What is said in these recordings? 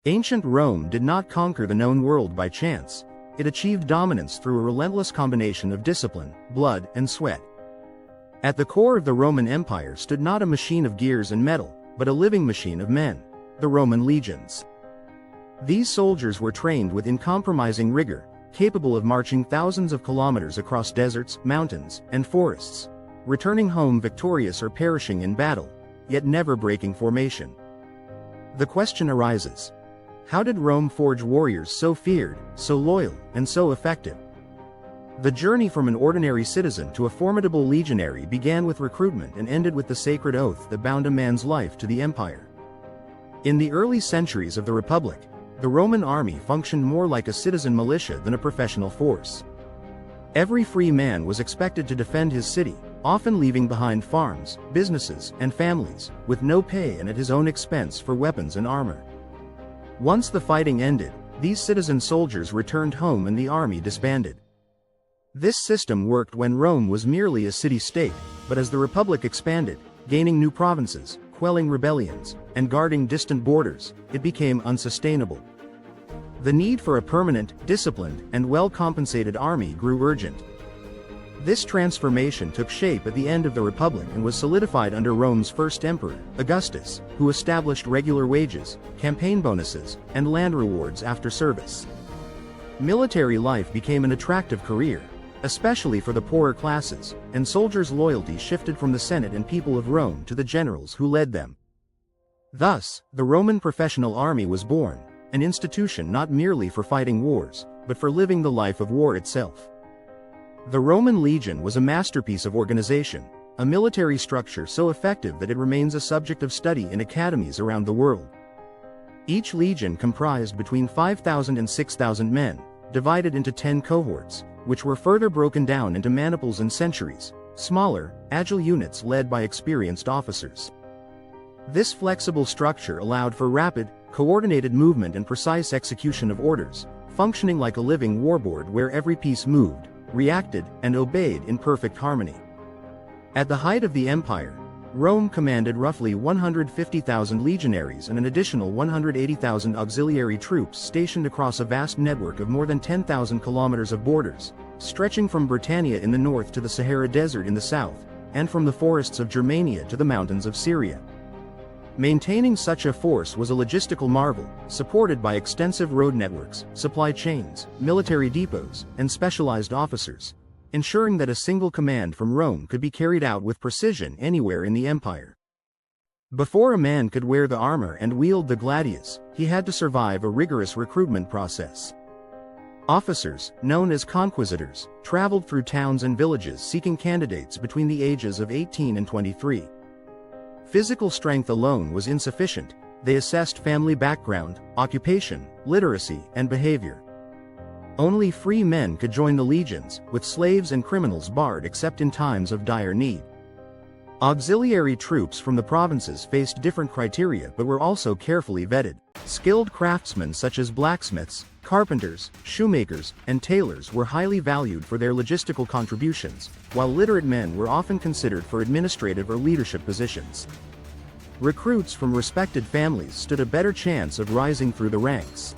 Ancient Rome did not conquer the known world by chance. It achieved dominance through a relentless combination of discipline, blood, and sweat. At the core of the Roman Empire stood not a machine of gears and metal, but a living machine of men, the Roman legions. These soldiers were trained with uncompromising rigor, capable of marching thousands of kilometers across deserts, mountains, and forests, returning home victorious or perishing in battle, yet never breaking formation. The question arises: how did Rome forge warriors so feared, so loyal, and so effective? The journey from an ordinary citizen to a formidable legionary began with recruitment and ended with the sacred oath that bound a man's life to the empire. In the early centuries of the Republic, the Roman army functioned more like a citizen militia than a professional force. Every free man was expected to defend his city, often leaving behind farms, businesses, and families, with no pay and at his own expense for weapons and armor. Once the fighting ended, these citizen soldiers returned home and the army disbanded. This system worked when Rome was merely a city-state, but as the Republic expanded, gaining new provinces, quelling rebellions, and guarding distant borders, it became unsustainable. The need for a permanent, disciplined, and well-compensated army grew urgent. This transformation took shape at the end of the Republic and was solidified under Rome's first emperor, Augustus, who established regular wages, campaign bonuses, and land rewards after service. Military life became an attractive career, especially for the poorer classes, and soldiers' loyalty shifted from the Senate and people of Rome to the generals who led them. Thus, the Roman professional army was born, an institution not merely for fighting wars, but for living the life of war itself. The Roman legion was a masterpiece of organization, a military structure so effective that it remains a subject of study in academies around the world. Each legion comprised between 5,000 and 6,000 men, divided into 10 cohorts, which were further broken down into maniples and centuries, smaller, agile units led by experienced officers. This flexible structure allowed for rapid, coordinated movement and precise execution of orders, functioning like a living warboard where every piece moved, reacted, and obeyed in perfect harmony. At the height of the empire, Rome commanded roughly 150,000 legionaries and an additional 180,000 auxiliary troops stationed across a vast network of more than 10,000 kilometers of borders, stretching from Britannia in the north to the Sahara Desert in the south, and from the forests of Germania to the mountains of Syria. Maintaining such a force was a logistical marvel, supported by extensive road networks, supply chains, military depots, and specialized officers, ensuring that a single command from Rome could be carried out with precision anywhere in the empire. Before a man could wear the armor and wield the gladius, he had to survive a rigorous recruitment process. Officers, known as conquistadors, traveled through towns and villages seeking candidates between the ages of 18 and 23. Physical strength alone was insufficient. They assessed family background, occupation, literacy, and behavior. Only free men could join the legions, with slaves and criminals barred except in times of dire need. Auxiliary troops from the provinces faced different criteria but were also carefully vetted. Skilled craftsmen such as blacksmiths, carpenters, shoemakers, and tailors were highly valued for their logistical contributions, while literate men were often considered for administrative or leadership positions. Recruits from respected families stood a better chance of rising through the ranks.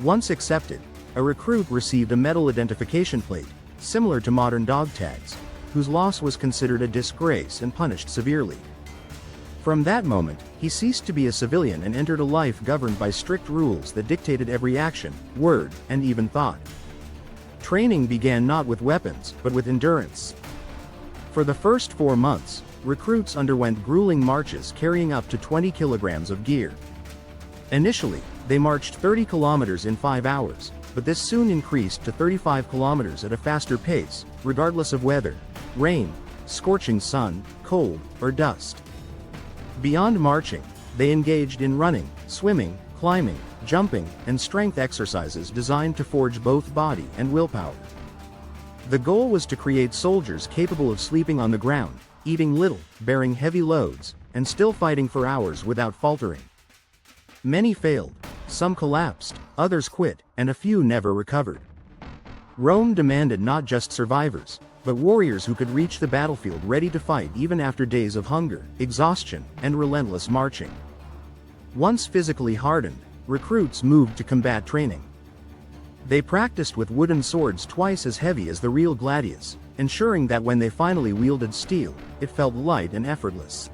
Once accepted, a recruit received a medal identification plate, similar to modern dog tags, whose loss was considered a disgrace and punished severely. From that moment, he ceased to be a civilian and entered a life governed by strict rules that dictated every action, word, and even thought. Training began not with weapons, but with endurance. For the first 4 months, recruits underwent grueling marches carrying up to 20 kilograms of gear. Initially, they marched 30 kilometers in 5 hours, but this soon increased to 35 kilometers at a faster pace, regardless of weather, rain, scorching sun, cold, or dust. Beyond marching, they engaged in running, swimming, climbing, jumping, and strength exercises designed to forge both body and willpower. The goal was to create soldiers capable of sleeping on the ground, eating little, bearing heavy loads, and still fighting for hours without faltering. Many failed, some collapsed, others quit, and a few never recovered. Rome demanded not just survivors, but warriors who could reach the battlefield ready to fight even after days of hunger, exhaustion, and relentless marching. Once physically hardened, recruits moved to combat training. They practiced with wooden swords twice as heavy as the real gladiators, ensuring that when they finally wielded steel, it felt light and effortless.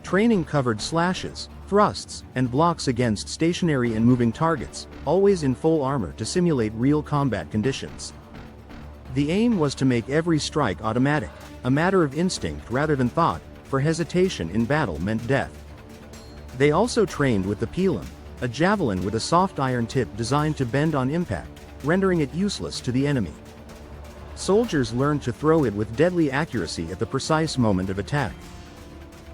Training covered slashes, thrusts, and blocks against stationary and moving targets, always in full armor to simulate real combat conditions. The aim was to make every strike automatic, a matter of instinct rather than thought, for hesitation in battle meant death. They also trained with the pilum, a javelin with a soft iron tip designed to bend on impact, rendering it useless to the enemy. Soldiers learned to throw it with deadly accuracy at the precise moment of attack.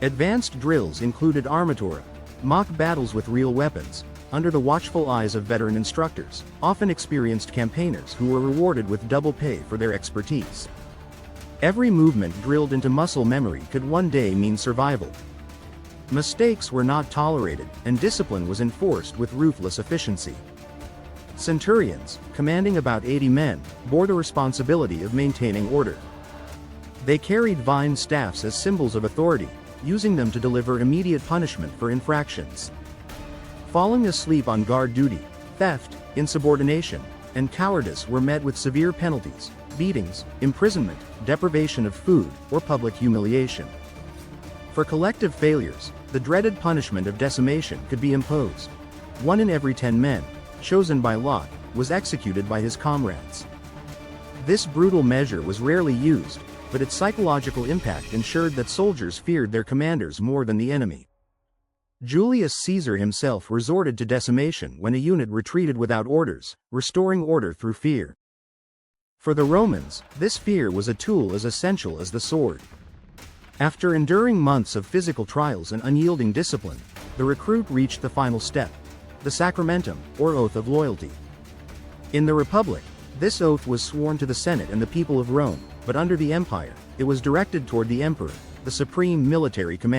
Advanced drills included armatura, mock battles with real weapons, under the watchful eyes of veteran instructors, often experienced campaigners who were rewarded with double pay for their expertise. Every movement drilled into muscle memory could one day mean survival. Mistakes were not tolerated, and discipline was enforced with ruthless efficiency. Centurions, commanding about 80 men, bore the responsibility of maintaining order. They carried vine staffs as symbols of authority, using them to deliver immediate punishment for infractions. Falling asleep on guard duty, theft, insubordination, and cowardice were met with severe penalties, beatings, imprisonment, deprivation of food, or public humiliation. For collective failures, the dreaded punishment of decimation could be imposed. 1 in every 10 men, chosen by lot, was executed by his comrades. This brutal measure was rarely used, but its psychological impact ensured that soldiers feared their commanders more than the enemy. Julius Caesar himself resorted to decimation when a unit retreated without orders, restoring order through fear. For the Romans, this fear was a tool as essential as the sword. After enduring months of physical trials and unyielding discipline, the recruit reached the final step, the sacramentum, or oath of loyalty. In the Republic, this oath was sworn to the Senate and the people of Rome, but under the Empire, it was directed toward the emperor, the supreme military commander.